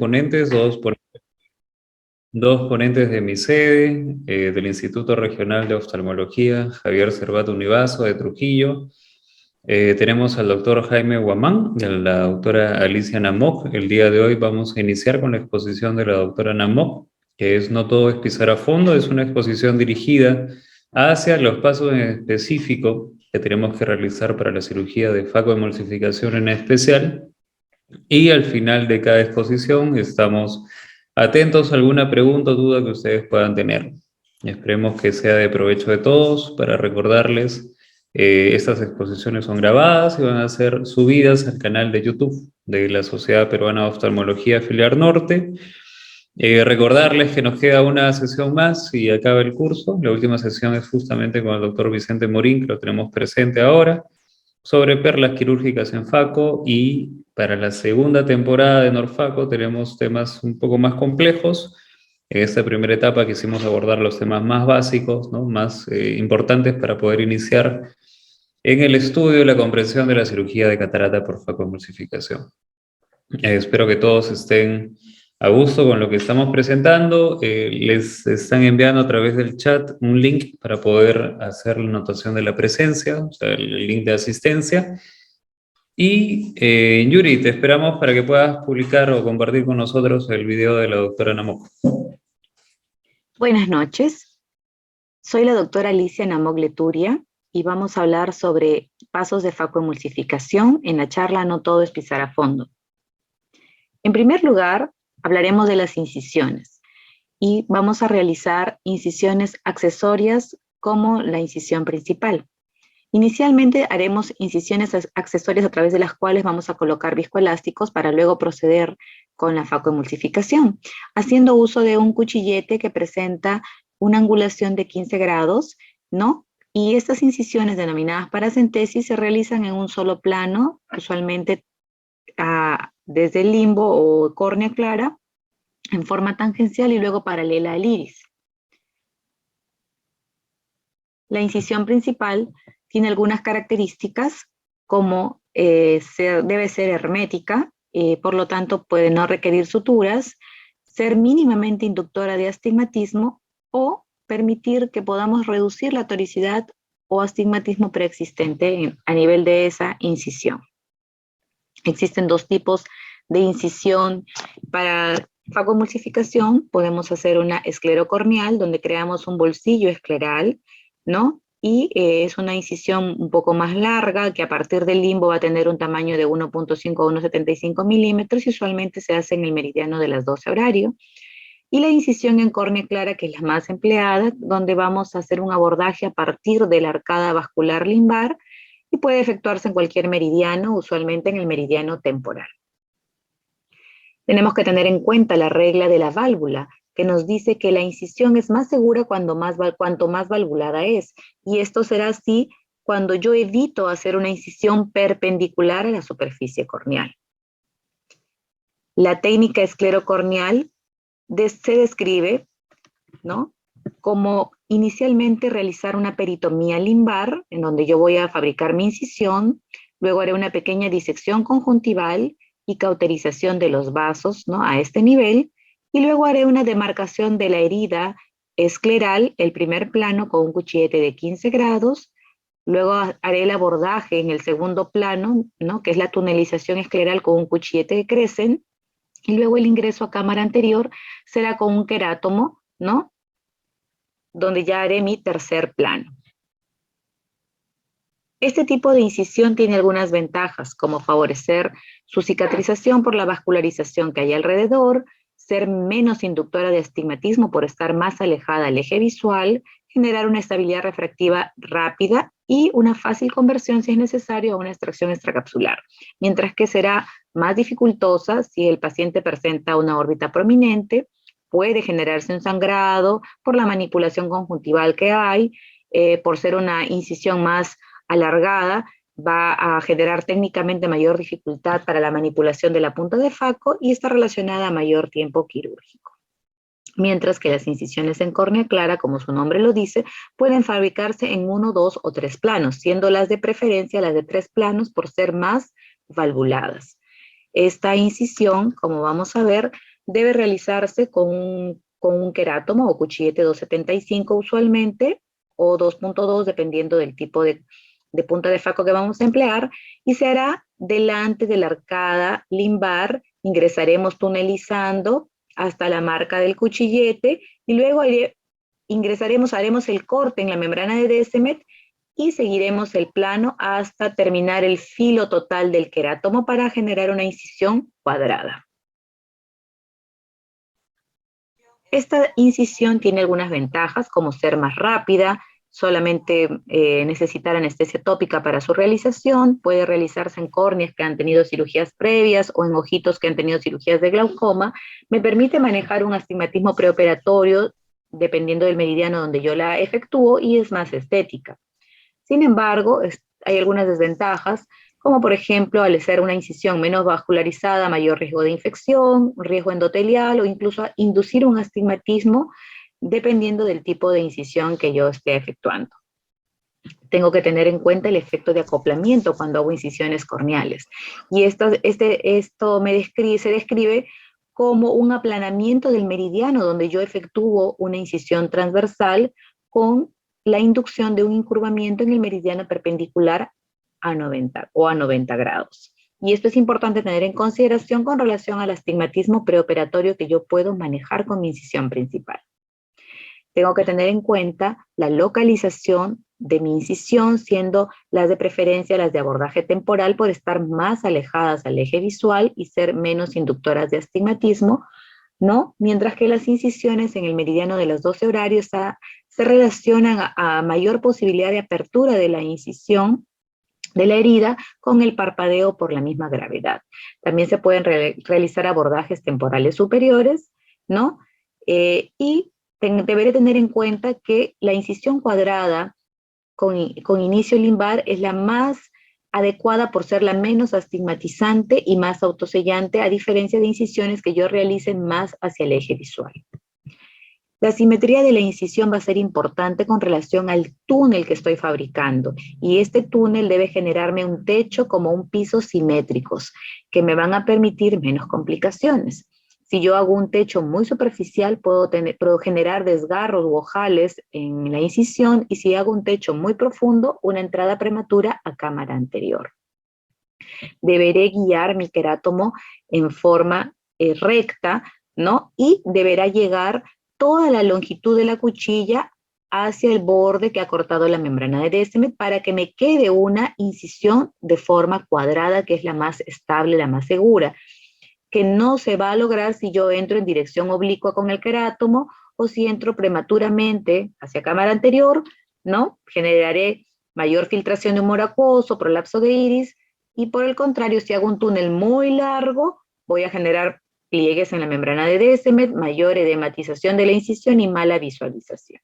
ponentes, dos ponentes de mi sede, del Instituto Regional de Oftalmología, Javier Cervato Univaso, de Trujillo. Tenemos al doctor Jaime Guamán y a la doctora Alicia Namok. El día de hoy vamos a iniciar con la exposición de la doctora Namok, que es No todo es pisar a fondo. Es una exposición dirigida hacia los pasos en específico que tenemos que realizar para la cirugía de facoemulsificación en especial. Y al final de cada exposición estamos atentos a alguna pregunta o duda que ustedes puedan tener. Esperemos que sea de provecho de todos. Para recordarles, estas exposiciones son grabadas y van a ser subidas al canal de YouTube de la Sociedad Peruana de Oftalmología Filial Norte. Recordarles que nos queda una sesión más y acaba el curso. La última sesión es justamente con el doctor Vicente Morín, que lo tenemos presente ahora, sobre perlas quirúrgicas en Faco, y para la segunda temporada de Norfaco tenemos temas un poco más complejos. En esta primera etapa quisimos abordar los temas más básicos, ¿no? Más importantes para poder iniciar en el estudio y la comprensión de la cirugía de catarata por facoemulsificación. Espero que todos estén a gusto con lo que estamos presentando. Les están enviando a través del chat un link para poder hacer la anotación de la presencia, o sea, el link de asistencia. Y Yuri, te esperamos para que puedas publicar o compartir con nosotros el video de la doctora Namok. Buenas noches, soy la doctora Alicia Namok Leturia y vamos a hablar sobre pasos de facoemulsificación en la charla No todo es pisar a fondo. En primer lugar, hablaremos de las incisiones y vamos a realizar incisiones accesorias como la incisión principal. Inicialmente haremos incisiones accesorias a través de las cuales vamos a colocar viscoelásticos para luego proceder con la facoemulsificación, haciendo uso de un cuchillete que presenta una angulación de 15 grados, ¿no? Y estas incisiones denominadas paracentesis se realizan en un solo plano, usualmente desde el limbo o córnea clara, en forma tangencial y luego paralela al iris. La incisión principal tiene algunas características como debe ser hermética, por lo tanto puede no requerir suturas, ser mínimamente inductora de astigmatismo o permitir que podamos reducir la toricidad o astigmatismo preexistente a nivel de esa incisión. Existen dos tipos de incisión para facoemulsificación. Podemos hacer una esclerocorneal, donde creamos un bolsillo escleral, ¿no? Y es una incisión un poco más larga, que a partir del limbo va a tener un tamaño de 1.5 a 1.75 milímetros, y usualmente se hace en el meridiano de las 12 horario. Y la incisión en córnea clara, que es la más empleada, donde vamos a hacer un abordaje a partir de la arcada vascular limbar, y puede efectuarse en cualquier meridiano, usualmente en el meridiano temporal. Tenemos que tener en cuenta la regla de la válvula, que nos dice que la incisión es más segura cuanto más valvulada es, y esto será así cuando yo evito hacer una incisión perpendicular a la superficie corneal. La técnica esclerocorneal se describe, ¿no?, como inicialmente realizar una peritomía limbar, en donde yo voy a fabricar mi incisión, luego haré una pequeña disección conjuntival y cauterización de los vasos, ¿no?, a este nivel, y luego haré una demarcación de la herida escleral, el primer plano con un cuchillete de 15 grados, luego haré el abordaje en el segundo plano, ¿no?, que es la tunelización escleral con un cuchillete de Crescent, y luego el ingreso a cámara anterior será con un querátomo, ¿no?, donde ya haré mi tercer plano. Este tipo de incisión tiene algunas ventajas, como favorecer su cicatrización por la vascularización que hay alrededor, ser menos inductora de astigmatismo por estar más alejada del eje visual, generar una estabilidad refractiva rápida y una fácil conversión, si es necesario, a una extracción extracapsular, mientras que será más dificultosa si el paciente presenta una órbita prominente, puede generarse un sangrado por la manipulación conjuntival que hay, por ser una incisión más alargada, va a generar técnicamente mayor dificultad para la manipulación de la punta de faco y está relacionada a mayor tiempo quirúrgico. Mientras que las incisiones en córnea clara, como su nombre lo dice, pueden fabricarse en 1, 2 o 3 planos, siendo las de preferencia las de 3 planos por ser más valvuladas. Esta incisión, como vamos a ver, debe realizarse con un querátomo o cuchillete 275 usualmente, o 2.2 dependiendo del tipo de punta de faco que vamos a emplear, y se hará delante de la arcada limbar. Ingresaremos tunelizando hasta la marca del cuchillete y luego haremos el corte en la membrana de Descemet y seguiremos el plano hasta terminar el filo total del querátomo para generar una incisión cuadrada. Esta incisión tiene algunas ventajas, como ser más rápida, solamente necesitar anestesia tópica para su realización, puede realizarse en córneas que han tenido cirugías previas o en ojitos que han tenido cirugías de glaucoma, me permite manejar un astigmatismo preoperatorio dependiendo del meridiano donde yo la efectúo y es más estética. Sin embargo, hay algunas desventajas, como por ejemplo, al ser una incisión menos vascularizada, mayor riesgo de infección, riesgo endotelial o incluso inducir un astigmatismo dependiendo del tipo de incisión que yo esté efectuando. Tengo que tener en cuenta el efecto de acoplamiento cuando hago incisiones corneales. Y esto se describe como un aplanamiento del meridiano donde yo efectúo una incisión transversal con la inducción de un incurvamiento en el meridiano perpendicular a 90 grados. Y esto es importante tener en consideración con relación al astigmatismo preoperatorio que yo puedo manejar con mi incisión principal. Tengo que tener en cuenta la localización de mi incisión, siendo las de preferencia las de abordaje temporal por estar más alejadas al eje visual y ser menos inductoras de astigmatismo, ¿no? Mientras que las incisiones en el meridiano de los 12 horarios se relacionan a mayor posibilidad de apertura de la incisión de la herida con el parpadeo por la misma gravedad. También se pueden realizar abordajes temporales superiores, ¿no? Y deberé tener en cuenta que la incisión cuadrada con inicio limbar es la más adecuada por ser la menos astigmatizante y más autosellante, a diferencia de incisiones que yo realice más hacia el eje visual. La simetría de la incisión va a ser importante con relación al túnel que estoy fabricando, y este túnel debe generarme un techo como un piso simétricos, que me van a permitir menos complicaciones. Si yo hago un techo muy superficial, puedo generar desgarros u ojales en la incisión, y si hago un techo muy profundo, una entrada prematura a cámara anterior. Deberé guiar mi querátomo en forma recta, ¿no? Y deberá llegar toda la longitud de la cuchilla hacia el borde que ha cortado la membrana de Descemet para que me quede una incisión de forma cuadrada, que es la más estable, la más segura, que no se va a lograr si yo entro en dirección oblicua con el querátomo o si entro prematuramente hacia cámara anterior, ¿no? Generaré mayor filtración de humor acuoso, prolapso de iris, y por el contrario, si hago un túnel muy largo, voy a generar pliegues en la membrana de Descemet, mayor edematización de la incisión y mala visualización.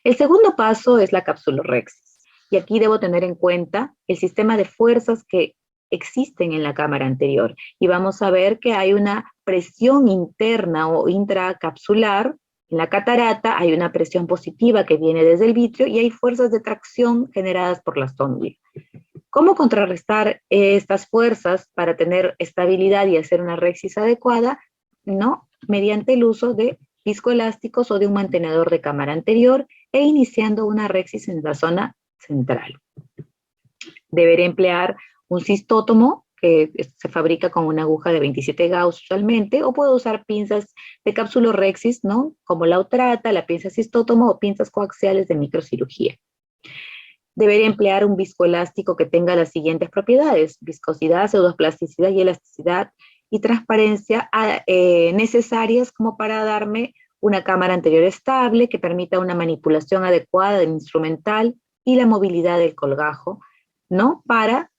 El segundo paso es la capsulorhexis, y aquí debo tener en cuenta el sistema de fuerzas que existen en la cámara anterior, y vamos a ver que hay una presión interna o intracapsular. En la catarata hay una presión positiva que viene desde el vitrio y hay fuerzas de tracción generadas por la stómula. ¿Cómo contrarrestar estas fuerzas para tener estabilidad y hacer una rhexis adecuada? ¿No? Mediante el uso de viscoelásticos o de un mantenedor de cámara anterior e iniciando una rhexis en la zona central. Deberé emplear un cistótomo que se fabrica con una aguja de 27 Gauss usualmente, o puedo usar pinzas de capsulorhexis, ¿no? Como la Otrata, la pinza cistótomo o pinzas coaxiales de microcirugía. Debería emplear un viscoelástico que tenga las siguientes propiedades: viscosidad, pseudoplasticidad y elasticidad y transparencia necesarias como para darme una cámara anterior estable que permita una manipulación adecuada del instrumental y la movilidad del colgajo, ¿no? Para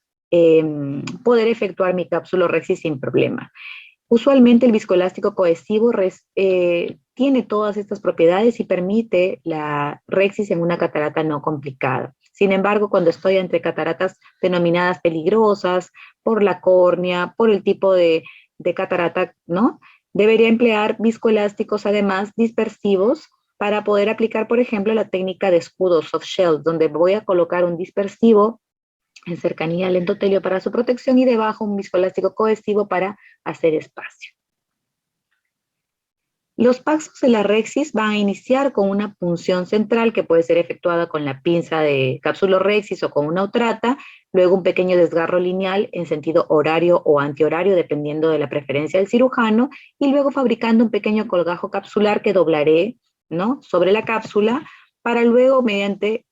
poder efectuar mi capsulorhexis sin problema. Usualmente el viscoelástico cohesivo tiene todas estas propiedades y permite la rhexis en una catarata no complicada. Sin embargo, cuando estoy entre cataratas denominadas peligrosas, por la córnea, por el tipo de catarata, ¿no? Debería emplear viscoelásticos además dispersivos para poder aplicar, por ejemplo, la técnica de escudo soft shell, donde voy a colocar un dispersivo en cercanía al endotelio para su protección y debajo un viscoelástico cohesivo para hacer espacio. Los pasos de la rexis van a iniciar con una punción central que puede ser efectuada con la pinza de capsulorhexis o con una otrata, luego un pequeño desgarro lineal en sentido horario o antihorario, dependiendo de la preferencia del cirujano, y luego fabricando un pequeño colgajo capsular que doblaré, ¿no?, sobre la cápsula, para luego, mediante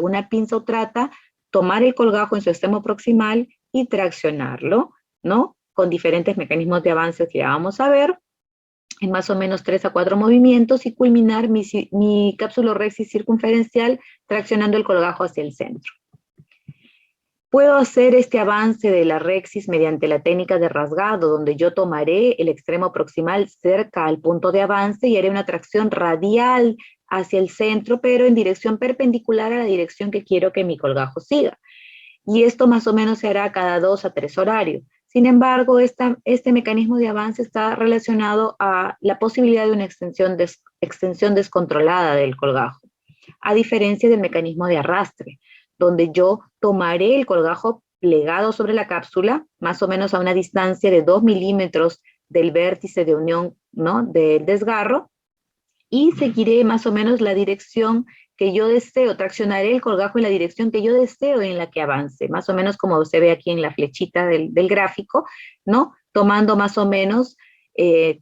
una pinza otrata, tomar el colgajo en su extremo proximal y traccionarlo, ¿no?, con diferentes mecanismos de avance que ya vamos a ver, en más o menos 3 a 4 movimientos, y culminar mi capsulorhexis circunferencial traccionando el colgajo hacia el centro. Puedo hacer este avance de la rexis mediante la técnica de rasgado, donde yo tomaré el extremo proximal cerca al punto de avance y haré una tracción radial hacia el centro, pero en dirección perpendicular a la dirección que quiero que mi colgajo siga. Y esto más o menos se hará cada 2 a 3 horarios. Sin embargo, este mecanismo de avance está relacionado a la posibilidad de una extensión descontrolada del colgajo, a diferencia del mecanismo de arrastre, donde yo tomaré el colgajo plegado sobre la cápsula, más o menos a una distancia de 2 milímetros del vértice de unión, ¿no?, del desgarro, y seguiré más o menos la dirección que yo deseo, traccionaré el colgajo en la dirección que yo deseo en la que avance, más o menos como se ve aquí en la flechita del gráfico, ¿no?, tomando más o menos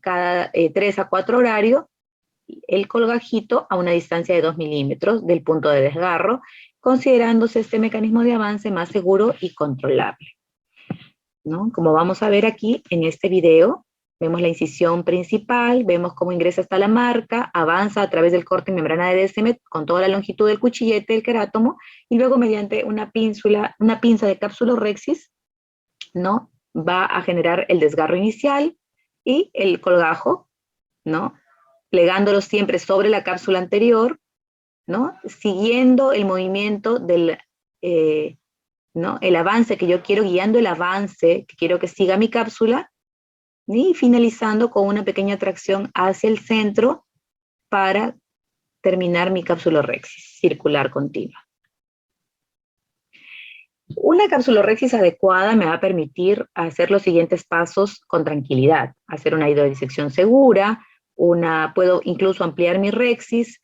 cada 3 a 4 horarios el colgajito a una distancia de 2 milímetros del punto de desgarro, considerándose este mecanismo de avance más seguro y controlable, ¿no? Como vamos a ver aquí en este video, vemos la incisión principal, vemos cómo ingresa hasta la marca, avanza a través del corte en membrana de DSM con toda la longitud del cuchillete del querátomo, y luego mediante una pinza de capsulorhexis, ¿no?, va a generar el desgarro inicial y el colgajo, ¿no?, plegándolo siempre sobre la cápsula anterior, ¿no?, siguiendo el movimiento del, ¿no?, el avance que yo quiero, guiando el avance que quiero que siga mi cápsula, y finalizando con una pequeña tracción hacia el centro para terminar mi capsulorhexis circular continua. Una capsulorhexis adecuada me va a permitir hacer los siguientes pasos con tranquilidad: hacer una hidrodisección segura, puedo incluso ampliar mi rexis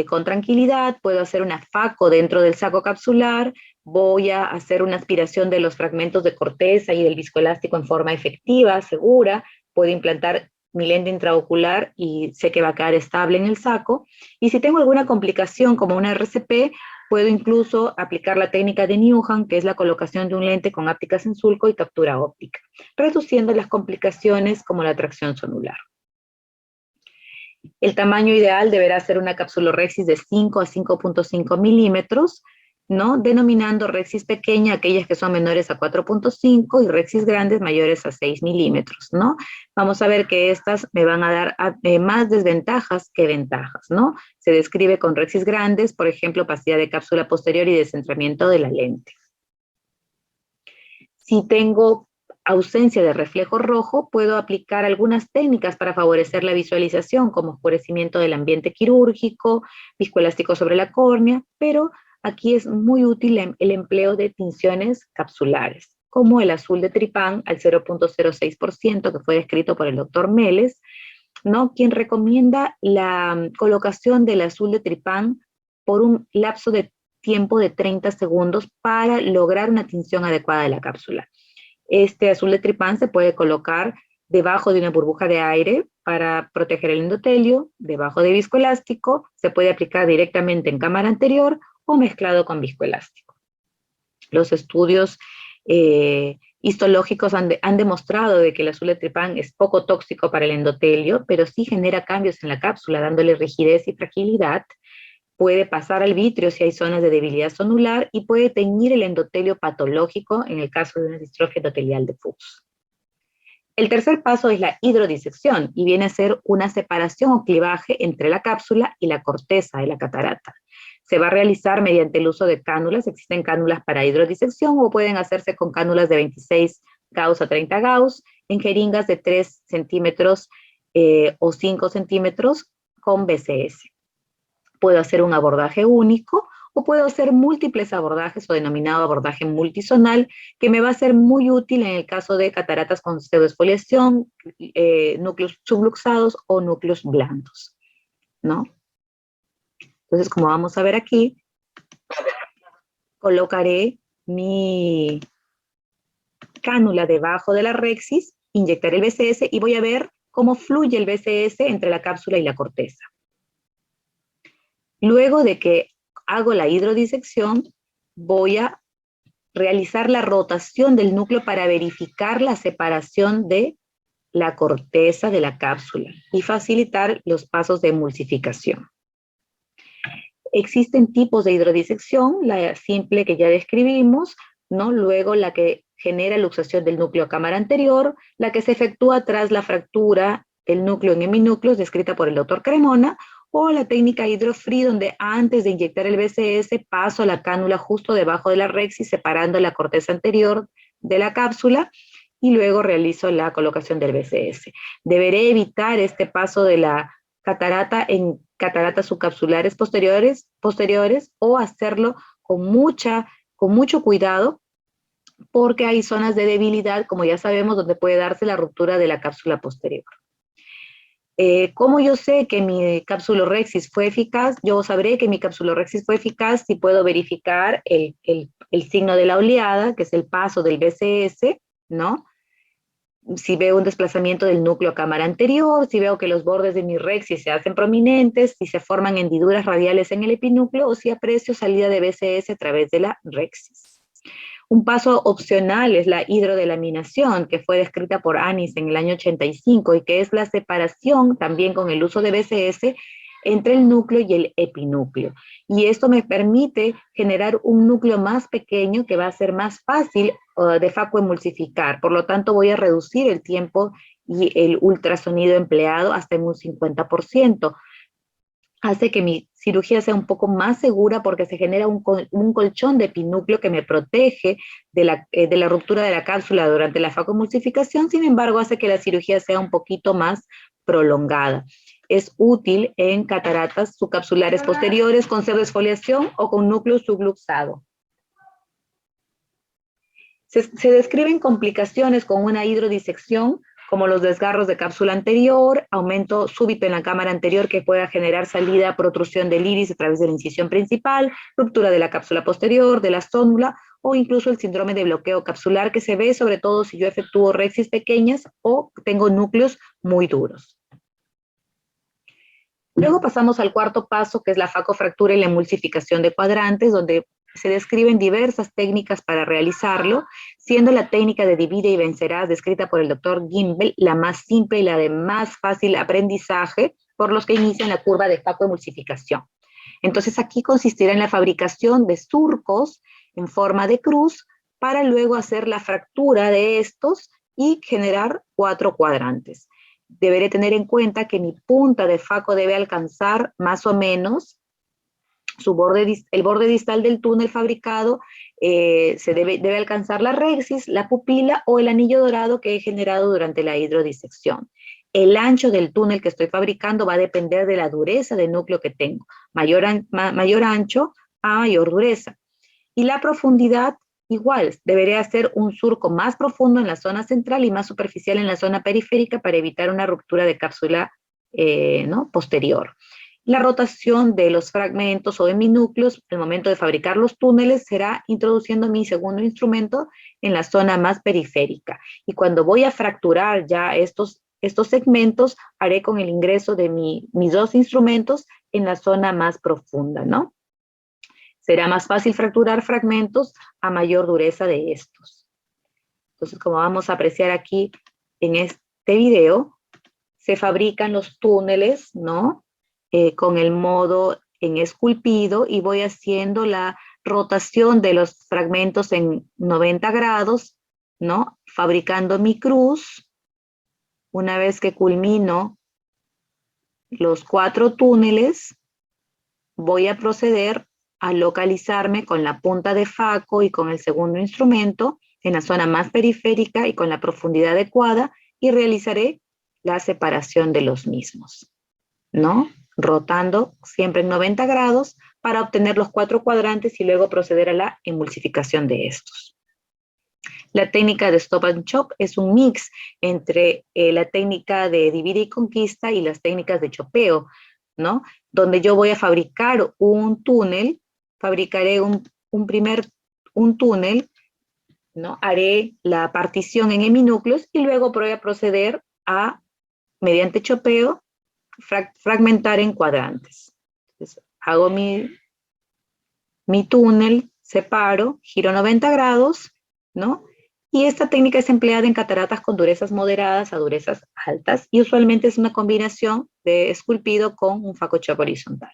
con tranquilidad, puedo hacer una FACO dentro del saco capsular, voy a hacer una aspiración de los fragmentos de corteza y del viscoelástico en forma efectiva, segura, puedo implantar mi lente intraocular y sé que va a quedar estable en el saco, y si tengo alguna complicación como una RCP, puedo incluso aplicar la técnica de Newham, que es la colocación de un lente con ápticas en sulco y captura óptica, reduciendo las complicaciones como la tracción sonular. El tamaño ideal deberá ser una capsulorhexis de 5 a 5.5 milímetros, ¿no?, denominando rexis pequeña aquellas que son menores a 4.5 y rexis grandes mayores a 6 milímetros, ¿no? Vamos a ver que estas me van a dar más desventajas que ventajas, ¿no? Se describe con rexis grandes, por ejemplo, opacidad de cápsula posterior y descentramiento de la lente. Si tengo ausencia de reflejo rojo, puedo aplicar algunas técnicas para favorecer la visualización, como oscurecimiento del ambiente quirúrgico, viscoelástico sobre la córnea, pero aquí es muy útil el empleo de tinciones capsulares, como el azul de tripán al 0.06%, que fue descrito por el doctor Meles, ¿no?, quien recomienda la colocación del azul de tripán por un lapso de tiempo de 30 segundos para lograr una tinción adecuada de la cápsula. Este azul de tripán se puede colocar debajo de una burbuja de aire para proteger el endotelio, debajo de viscoelástico, se puede aplicar directamente en cámara anterior o mezclado con viscoelástico. Los estudios histológicos han demostrado de que el azul de tripán es poco tóxico para el endotelio, pero sí genera cambios en la cápsula, dándole rigidez y fragilidad. Puede pasar al vitrio si hay zonas de debilidad sonular y puede teñir el endotelio patológico en el caso de una distrofia endotelial de Fuchs. El tercer paso es la hidrodisección y viene a ser una separación o clivaje entre la cápsula y la corteza de la catarata. Se va a realizar mediante el uso de cánulas. Existen cánulas para hidrodisección o pueden hacerse con cánulas de 26 Gauss a 30 Gauss en jeringas de 3 centímetros o 5 centímetros con BCS. Puedo hacer un abordaje único o puedo hacer múltiples abordajes o denominado abordaje multisonal, que me va a ser muy útil en el caso de cataratas con pseudoexfoliación, núcleos subluxados o núcleos blandos, ¿no? Entonces, como vamos a ver aquí, colocaré mi cánula debajo de la rexis, inyectaré el BCS y voy a ver cómo fluye el BCS entre la cápsula y la corteza. Luego de que hago la hidrodisección, voy a realizar la rotación del núcleo para verificar la separación de la corteza de la cápsula y facilitar los pasos de emulsificación. Existen tipos de hidrodisección, la simple que ya describimos, ¿no? Luego la que genera luxación del núcleo a cámara anterior, la que se efectúa tras la fractura del núcleo en heminúcleos, descrita por el doctor Cremona, o la técnica hidrofree, donde antes de inyectar el BCS paso la cánula justo debajo de la rexis, separando la corteza anterior de la cápsula, y luego realizo la colocación del BCS. Deberé evitar este paso de la catarata en cataratas subcapsulares posteriores o hacerlo con mucho cuidado, porque hay zonas de debilidad, como ya sabemos, donde puede darse la ruptura de la cápsula posterior. ¿Cómo yo sé que mi capsulorhexis fue eficaz? Yo sabré que mi capsulorhexis fue eficaz si puedo verificar el signo de la oleada, que es el paso del BCS, ¿no? Si veo un desplazamiento del núcleo a cámara anterior, si veo que los bordes de mi rexis se hacen prominentes, si se forman hendiduras radiales en el epinúcleo o si aprecio salida de BCS a través de la rexis. Un paso opcional es la hidrodelaminación, que fue descrita por Anis en el año 85 y que es la separación también con el uso de BCS entre el núcleo y el epinúcleo. Y esto me permite generar un núcleo más pequeño que va a ser más fácil de facoemulsificar. Por lo tanto, voy a reducir el tiempo y el ultrasonido empleado hasta en un 50%. Hace que mi cirugía sea un poco más segura porque se genera un colchón de epinúcleo que me protege de la ruptura de la cápsula durante la facoemulsificación. Sin embargo, hace que la cirugía sea un poquito más prolongada. Es útil en cataratas subcapsulares posteriores con pseudoexfoliación o con núcleo subluxado. Se describen complicaciones con una hidrodisección, como los desgarros de cápsula anterior, aumento súbito en la cámara anterior que pueda generar salida, protrusión del iris a través de la incisión principal, ruptura de la cápsula posterior, de la zónula, o incluso el síndrome de bloqueo capsular que se ve sobre todo si yo efectúo rexis pequeñas o tengo núcleos muy duros. Luego pasamos al cuarto paso, que es la facofractura y la emulsificación de cuadrantes, donde se describen diversas técnicas para realizarlo, siendo la técnica de divide y vencerás, descrita por el doctor Gimbel, la más simple y la de más fácil aprendizaje por los que inician la curva de facoemulsificación. Entonces aquí consistirá en la fabricación de surcos en forma de cruz para luego hacer la fractura de estos y generar 4 cuadrantes. Deberé tener en cuenta que mi punta de faco debe alcanzar más o menos el borde distal del túnel fabricado, debe alcanzar la rexis, la pupila o el anillo dorado que he generado durante la hidrodisección. El ancho del túnel que estoy fabricando va a depender de la dureza del núcleo que tengo, mayor ancho a mayor dureza. Y la profundidad, igual, deberé hacer un surco más profundo en la zona central y más superficial en la zona periférica para evitar una ruptura de cápsula ¿no? posterior. La rotación de los fragmentos o de mis núcleos al momento de fabricar los túneles será introduciendo mi segundo instrumento en la zona más periférica. Y cuando voy a fracturar ya estos segmentos, haré con el ingreso de mis 2 instrumentos en la zona más profunda, ¿no? Será más fácil fracturar fragmentos a mayor dureza de estos. Entonces, como vamos a apreciar aquí en este video, se fabrican los túneles, ¿no? Con el modo en esculpido y voy haciendo la rotación de los fragmentos en 90 grados, ¿no? Fabricando mi cruz. Una vez que culmino los 4 túneles, voy a proceder a localizarme con la punta de faco y con el segundo instrumento en la zona más periférica y con la profundidad adecuada y realizaré la separación de los mismos, ¿no? Rotando siempre en 90 grados para obtener los 4 cuadrantes y luego proceder a la emulsificación de estos. La técnica de Stop and Chop es un mix entre la técnica de divide y conquista y las técnicas de chopeo, ¿no? Donde yo voy a fabricar un túnel, fabricaré un túnel, ¿no? Haré la partición en heminúcleos y luego voy a proceder a, mediante chopeo, fragmentar en cuadrantes. Entonces, hago mi túnel, separo, giro 90 grados, ¿no? Y esta técnica es empleada en cataratas con durezas moderadas a durezas altas y usualmente es una combinación de esculpido con un Faco-Chop horizontal.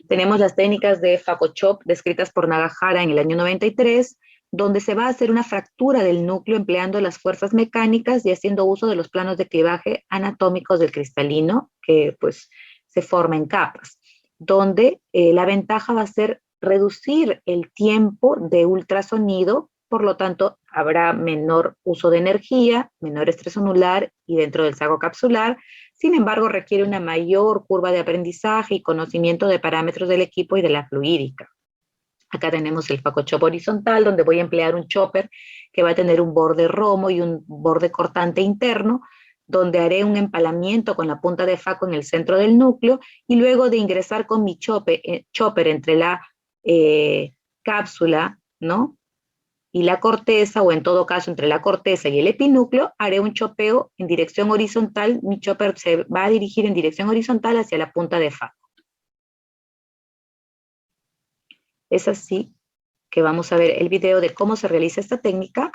Tenemos las técnicas de Faco-Chop descritas por Nagahara en el año 93, donde se va a hacer una fractura del núcleo empleando las fuerzas mecánicas y haciendo uso de los planos de clivaje anatómicos del cristalino, que pues se forma en capas, donde la ventaja va a ser reducir el tiempo de ultrasonido, por lo tanto habrá menor uso de energía, menor estrés anular y dentro del saco capsular. Sin embargo, requiere una mayor curva de aprendizaje y conocimiento de parámetros del equipo y de la fluídica. Acá tenemos el Faco-Chop horizontal, donde voy a emplear un chopper que va a tener un borde romo y un borde cortante interno, donde haré un empalamiento con la punta de Faco en el centro del núcleo y luego de ingresar con mi chopper entre la cápsula, ¿no? Y la corteza, o en todo caso entre la corteza y el epinúcleo, haré un chopeo en dirección horizontal. Mi chopper se va a dirigir en dirección horizontal hacia la punta de Faco. Es así que vamos a ver el video de cómo se realiza esta técnica.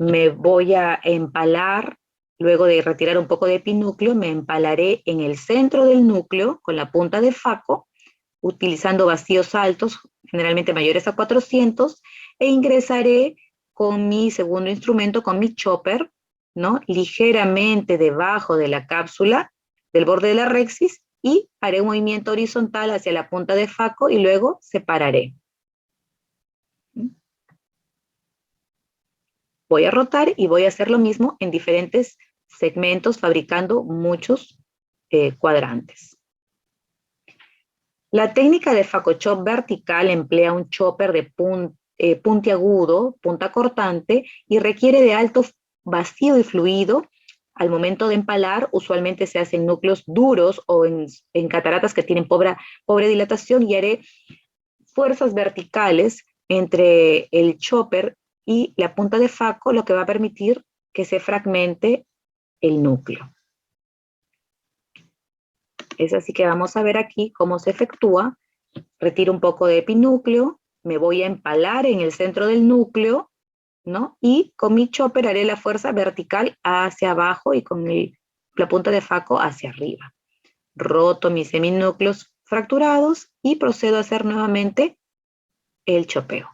Me voy a empalar, luego de retirar un poco de epinúcleo, me empalaré en el centro del núcleo con la punta de Faco, utilizando vacíos altos, generalmente mayores a 400, e ingresaré con mi segundo instrumento, con mi chopper, ¿no? Ligeramente debajo de la cápsula, del borde de la rexis, y haré un movimiento horizontal hacia la punta de Faco y luego separaré. Voy a rotar y voy a hacer lo mismo en diferentes segmentos, fabricando muchos cuadrantes. La técnica de Faco-Chop vertical emplea un chopper de puntiagudo, punta cortante, y requiere de alto vacío y fluido. Al momento de empalar, usualmente se hacen núcleos duros o en cataratas que tienen pobre dilatación, y haré fuerzas verticales entre el chopper y la punta de Faco, lo que va a permitir que se fragmente el núcleo. Es así que vamos a ver aquí cómo se efectúa. Retiro un poco de epinúcleo, me voy a empalar en el centro del núcleo, ¿no? Y con mi chopper haré la fuerza vertical hacia abajo y con la punta de Faco hacia arriba. Roto mis seminúcleos fracturados y procedo a hacer nuevamente el chopeo.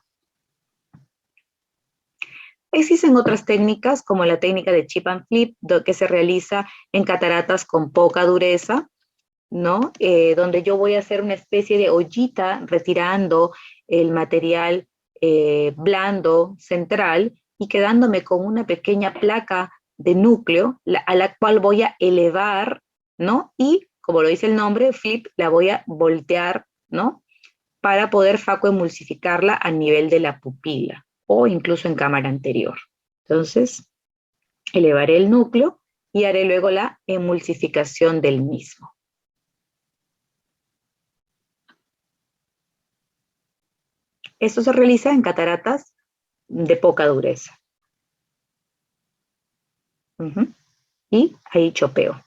Existen otras técnicas, como la técnica de chip and flip, que se realiza en cataratas con poca dureza, ¿no? Donde yo voy a hacer una especie de ollita retirando el material blando central y quedándome con una pequeña placa de núcleo a la cual voy a elevar, ¿no? Y, como lo dice el nombre, flip, la voy a voltear, ¿no? Para poder facoemulsificarla a nivel de la pupila o incluso en cámara anterior. Entonces, elevaré el núcleo y haré luego la emulsificación del mismo. Esto se realiza en cataratas de poca dureza. Y ahí chopeo.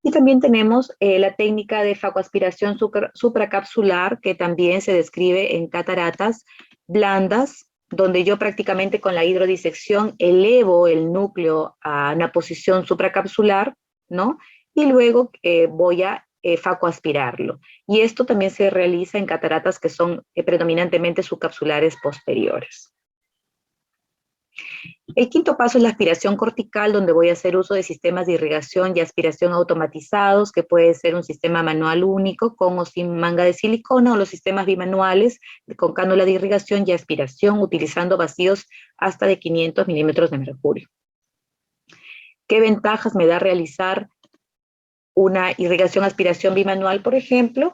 Y también tenemos la técnica de facoaspiración supracapsular, que también se describe en cataratas blandas, donde yo prácticamente con la hidrodisección elevo el núcleo a una posición supracapsular, ¿no? Y luego voy a facoaspirarlo. Y esto también se realiza en cataratas que son predominantemente subcapsulares posteriores. El quinto paso es la aspiración cortical, donde voy a hacer uso de sistemas de irrigación y aspiración automatizados, que puede ser un sistema manual único con o sin manga de silicona, o los sistemas bimanuales con cánula de irrigación y aspiración, utilizando vacíos hasta de 500 milímetros de mercurio. ¿Qué ventajas me da realizar una irrigación-aspiración bimanual, por ejemplo?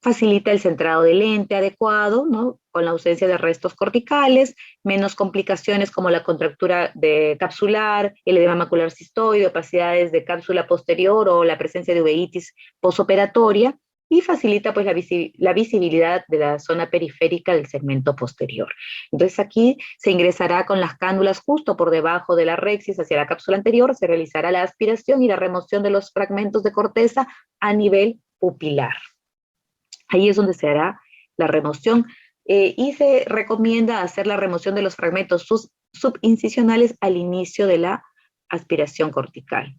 facilita el centrado del lente adecuado, ¿no? Con la ausencia de restos corticales, menos complicaciones como la contractura de capsular, el edema macular cistoide, opacidades de cápsula posterior o la presencia de uveitis posoperatoria, y facilita pues la visibilidad de la zona periférica del segmento posterior. Entonces aquí se ingresará con las cánulas justo por debajo de la rexis hacia la cápsula anterior, se realizará la aspiración y la remoción de los fragmentos de corteza a nivel pupilar. Ahí es donde se hará la remoción y se recomienda hacer la remoción de los fragmentos subincisionales al inicio de la aspiración cortical.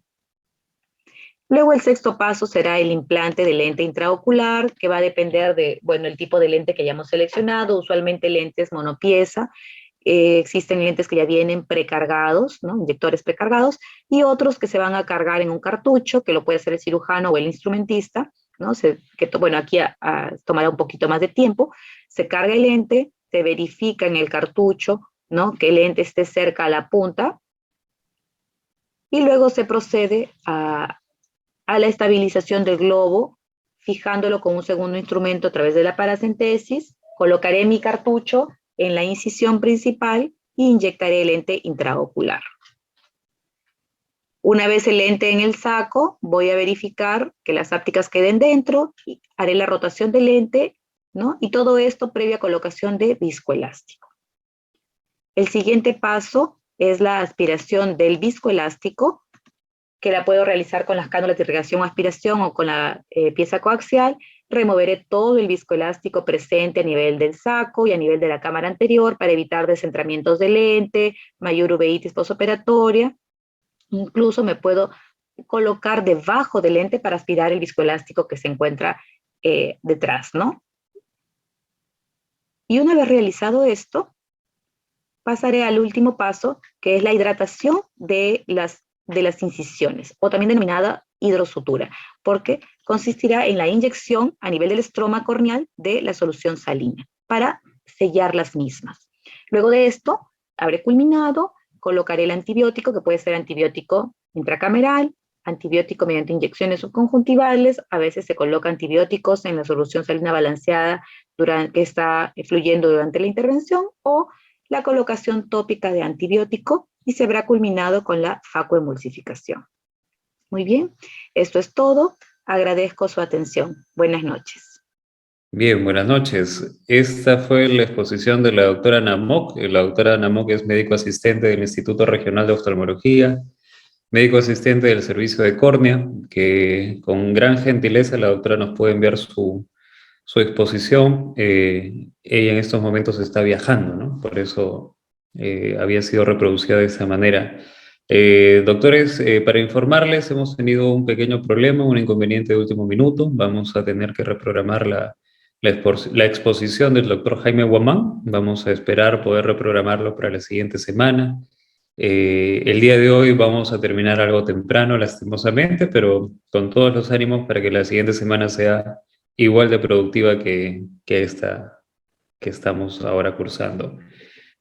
Luego el sexto paso será el implante de lente intraocular, que va a depender de, bueno, el tipo de lente que hayamos seleccionado, usualmente lentes monopieza. Existen lentes que ya vienen precargados, ¿no? Inyectores precargados, y otros que se van a cargar en un cartucho, que lo puede hacer el cirujano o el instrumentista, ¿no? Bueno, aquí tomará un poquito más de tiempo. Se carga el lente, se verifica en el cartucho, ¿no? Que el lente esté cerca a la punta, y luego se procede a la estabilización del globo, fijándolo con un segundo instrumento a través de la paracentesis. Colocaré mi cartucho en la incisión principal e inyectaré el lente intraocular. Una vez el lente en el saco, voy a verificar que las ápticas queden dentro, y haré la rotación del lente, ¿no? Y todo esto previa colocación de viscoelástico. El siguiente paso es la aspiración del viscoelástico, que la puedo realizar con las cánulas de irrigación o aspiración o con la pieza coaxial. Removeré todo el viscoelástico presente a nivel del saco y a nivel de la cámara anterior para evitar descentramientos de lente, mayor uveitis posoperatoria. Incluso me puedo colocar debajo del lente para aspirar el viscoelástico que se encuentra detrás, ¿no? Y una vez realizado esto, pasaré al último paso, que es la hidratación de las incisiones, o también denominada hidrosutura, porque consistirá en la inyección a nivel del estroma corneal de la solución salina para sellar las mismas. Luego de esto, habré culminado, colocaré el antibiótico, que puede ser antibiótico intracameral, antibiótico mediante inyecciones subconjuntivales. A veces se coloca antibióticos en la solución salina balanceada que está fluyendo durante la intervención, o la colocación tópica de antibiótico, y se habrá culminado con la facoemulsificación. Muy bien, esto es todo. Agradezco su atención. Buenas noches. Bien, buenas noches. Esta fue la exposición de la doctora Namok. La doctora Namok es médico asistente del Instituto Regional de Oftalmología, médico asistente del servicio de córnea, que con gran gentileza la doctora nos puede enviar su exposición. Ella en estos momentos está viajando, ¿no? Por eso había sido reproducida de esa manera. Doctores, para informarles, hemos tenido un pequeño problema, un inconveniente de último minuto. Vamos a tener que reprogramar la exposición del doctor Jaime Guamán. Vamos a esperar poder reprogramarlo para la siguiente semana. El día de hoy vamos a terminar algo temprano, lastimosamente, pero con todos los ánimos para que la siguiente semana sea igual de productiva que esta que estamos ahora cursando.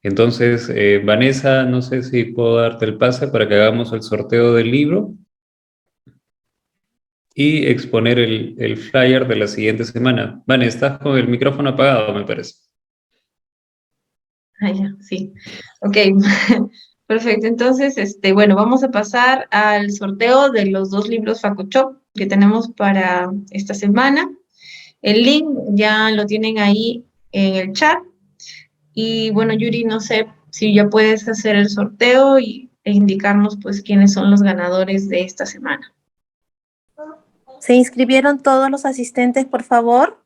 Entonces, Vanessa, no sé si puedo darte el pase para que hagamos el sorteo del libro y exponer el flyer de la siguiente semana. Vanessa, estás con el micrófono apagado, me parece. Ah, ya, sí. Ok, perfecto. Entonces, bueno, vamos a pasar al sorteo de los 2 libros FacoChop que tenemos para esta semana. El link ya lo tienen ahí en el chat. Y bueno, Yuri, no sé si ya puedes hacer el sorteo e indicarnos pues quiénes son los ganadores de esta semana. ¿Se inscribieron todos los asistentes, por favor?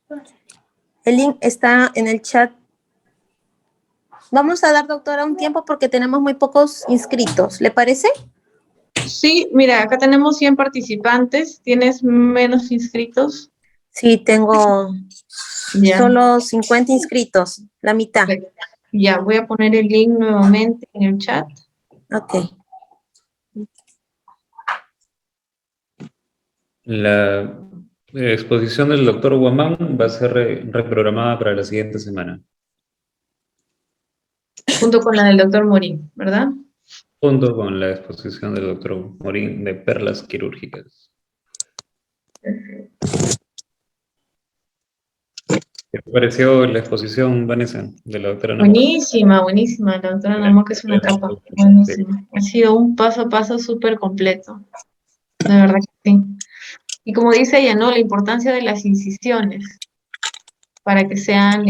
El link está en el chat. Vamos a dar, doctora, un tiempo porque tenemos muy pocos inscritos. ¿Le parece? Sí, mira, acá tenemos 100 participantes. ¿Tienes menos inscritos? Sí, tengo Ya. solo 50 inscritos, la mitad. Perfecto. Ya, voy a poner el link nuevamente en el chat. Ok. La exposición del doctor Guamán va a ser reprogramada para la siguiente semana. Junto con la del doctor Morín, ¿verdad? Junto con la exposición del doctor Morín de perlas quirúrgicas. ¿Qué te pareció la exposición, Vanessa, de la doctora Namor? Buenísima, buenísima. La doctora Namor, que es una capa. Buenísima. Ha sido un paso a paso súper completo. De verdad que sí. Y como dice ella, ¿no? La importancia de las incisiones para que sean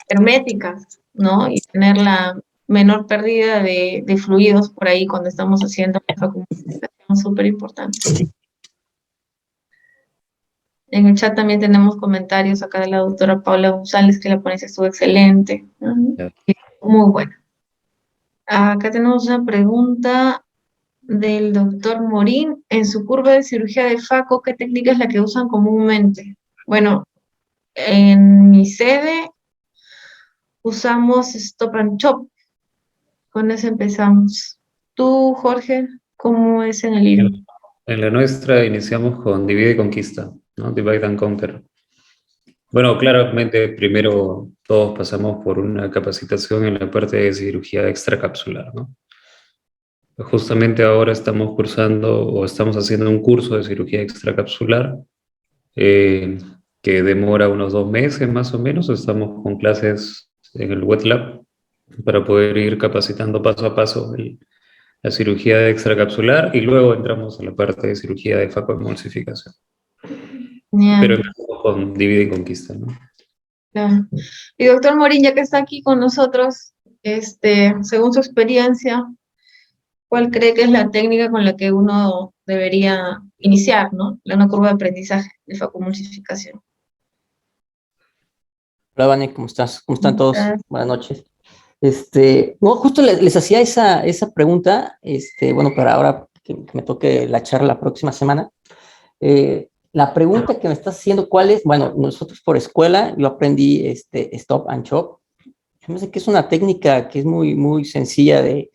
herméticas, ¿no? Y tener la menor pérdida de fluidos por ahí cuando estamos haciendo la vacunación, súper importante. En el chat también tenemos comentarios acá de la doctora Paula González, que la ponencia estuvo excelente. Ya. Muy buena. Acá tenemos una pregunta del doctor Morín. En su curva de cirugía de FACO, ¿qué técnica es la que usan comúnmente? Bueno, en mi sede usamos Stop and Chop. Con eso empezamos. Tú, Jorge, ¿cómo es en el libro? En la nuestra iniciamos con Divide y Conquista, ¿no? Divide and Conquer. Bueno, claramente primero todos pasamos por una capacitación en la parte de cirugía extracapsular, ¿no? Justamente ahora estamos cursando o estamos haciendo un curso de cirugía extracapsular eh, que demora unos 2 meses más o menos. Estamos con clases en el wet lab para poder ir capacitando paso a paso la cirugía extracapsular y luego entramos a la parte de cirugía de facoemulsificación. Pero Genial, empezamos con Divide y Conquista, ¿no? claro. Y doctor Morín, ya que está aquí con nosotros, según su experiencia, ¿cuál cree que es la técnica con la que uno debería iniciar, ¿no? Una curva de aprendizaje de facomulsificación. Hola, Vane, ¿cómo estás? ¿Cómo están todos? Gracias. Buenas noches. No, justo les hacía esa pregunta, bueno, para ahora que me toque la charla la próxima semana. La pregunta que me estás haciendo, ¿cuál es? Bueno, nosotros por escuela, yo aprendí Stop and Chop. Yo me sé que es una técnica que es muy, muy sencilla de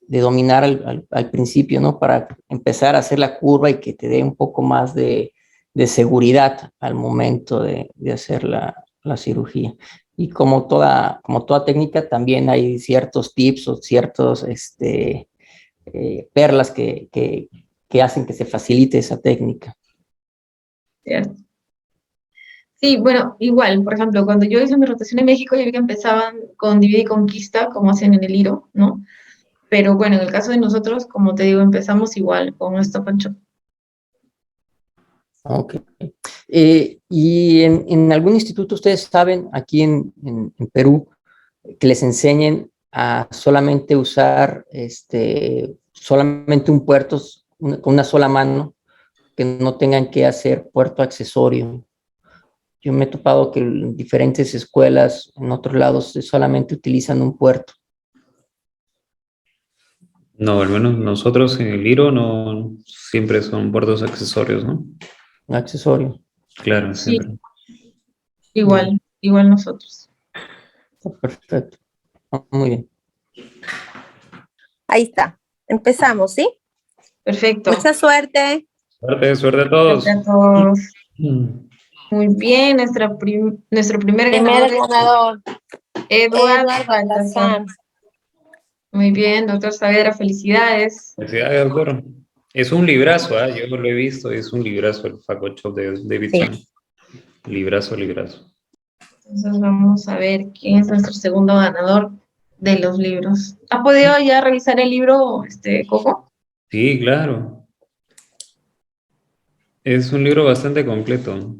dominar al principio, ¿no? Para empezar a hacer la curva y que te dé un poco más de seguridad al momento de hacer la cirugía. Y como toda técnica, también hay ciertos tips o ciertos perlas que hacen que se facilite esa técnica. Cierto. Sí, bueno, igual, por ejemplo, cuando yo hice mi rotación en México, yo vi que empezaban con Divide y Conquista, como hacen en el IRO, ¿no? Pero bueno, en el caso de nosotros, como te digo, empezamos igual con Stop and Chop. Ok. ¿Y en algún instituto ustedes saben, aquí en Perú, que les enseñen a solamente usar solamente un puerto con una sola mano, que no tengan que hacer puerto accesorio? Yo me he topado que en diferentes escuelas, en otros lados, solamente utilizan un puerto. No, al menos nosotros en el IRO no siempre son puertos accesorios, ¿no? Un accesorio. Claro, Sí, siempre. igual nosotros. Perfecto. Muy bien. Ahí está. Empezamos, ¿sí? Perfecto. Mucha suerte. Suerte a todos. Gracias a todos. Mm. Muy bien, nuestro primer Primer ganador es ganador, Eduardo Eduardo Baltasar. Baltasar. Muy bien, doctor Saavedra, felicidades. Felicidades, doctor. Es un librazo, ¿eh? Yo lo he visto, es un librazo el Facochop de David Sí. Chan. Librazo. Entonces vamos a ver quién es nuestro segundo ganador de los libros. ¿Has podido ya revisar el libro, Coco? Sí, claro. Es un libro bastante completo.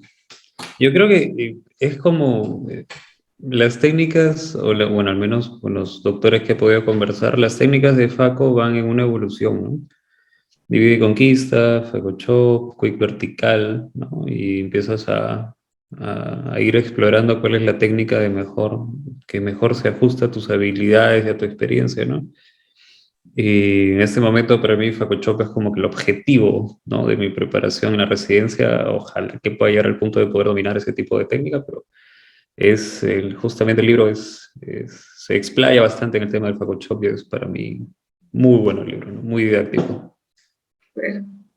Yo creo que es como las técnicas, bueno, al menos con los doctores que he podido conversar, las técnicas de Faco van en una evolución, ¿no? Divide y Conquista, Facochop, Quick Vertical, ¿no? Y empiezas a ir explorando cuál es la técnica que mejor se ajusta a tus habilidades y a tu experiencia, ¿no? Y en este momento para mí Facochop es como que el objetivo, ¿no? De mi preparación en la residencia. Ojalá que pueda llegar al punto de poder dominar ese tipo de técnica, pero justamente el libro se explaya bastante en el tema del Facochop y es para mí muy bueno el libro, ¿no? Muy didáctico.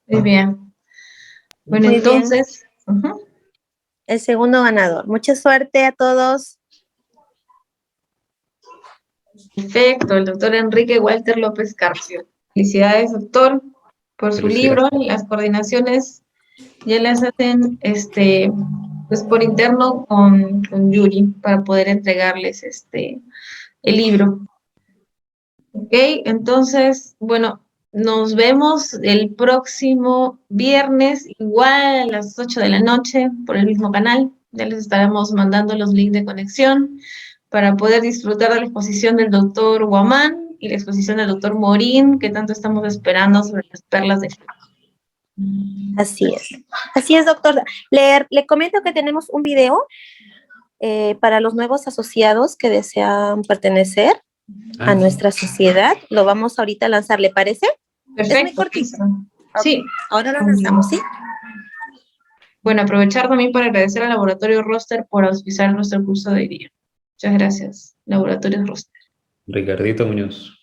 Muy bien. Bueno, Muy bien. entonces, El segundo ganador. Mucha suerte a todos. perfecto, el doctor Enrique Walter López Carpio. Felicidades, doctor, por su Felicidades. libro. Las coordinaciones ya las hacen pues por interno con Yuri para poder entregarles el libro. Ok, entonces, bueno, nos vemos el próximo viernes, igual a las 8 de la noche, por el mismo canal. Ya les estaremos mandando los links de conexión para poder disfrutar de la exposición del doctor Guamán y la exposición del doctor Morín, que tanto estamos esperando sobre las perlas de Así es. Así es, doctor. Le comento que tenemos un video para los nuevos asociados que desean pertenecer a nuestra sociedad. Lo vamos ahorita a lanzar, ¿le parece? Perfecto. Es muy cortito. Sí. Ahora lo lanzamos, ¿sí? Bueno, aprovechar también para agradecer al Laboratorio Roster por auspiciar nuestro curso de hoy día. Muchas gracias, Laboratorio Roster. Ricardito Muñoz.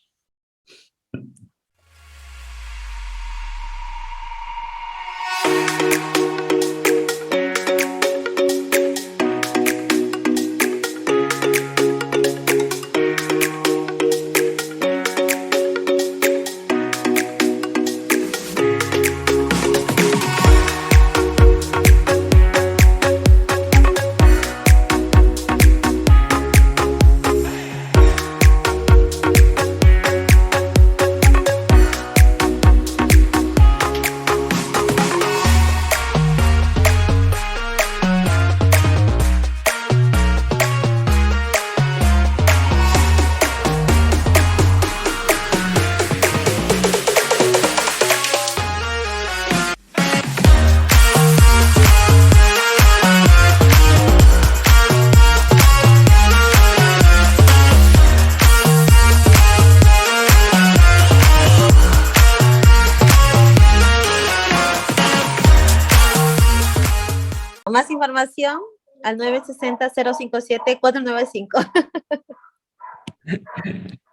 Más información al 960-057-495.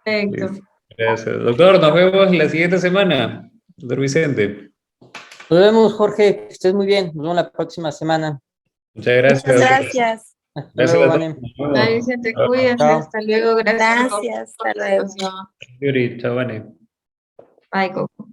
Perfecto. Gracias. Doctor, nos vemos la siguiente semana. Doctor Vicente. Nos vemos, Jorge, que estés muy bien. Nos vemos la próxima semana. Muchas gracias. Muchas gracias. Hasta Gracias luego, a Vane. todos. Ay, Vicente, cuídense. Chao. Hasta luego. Gracias. Gracias. Hasta luego. Por la Yuri, chao, Vane. Bye, Coco.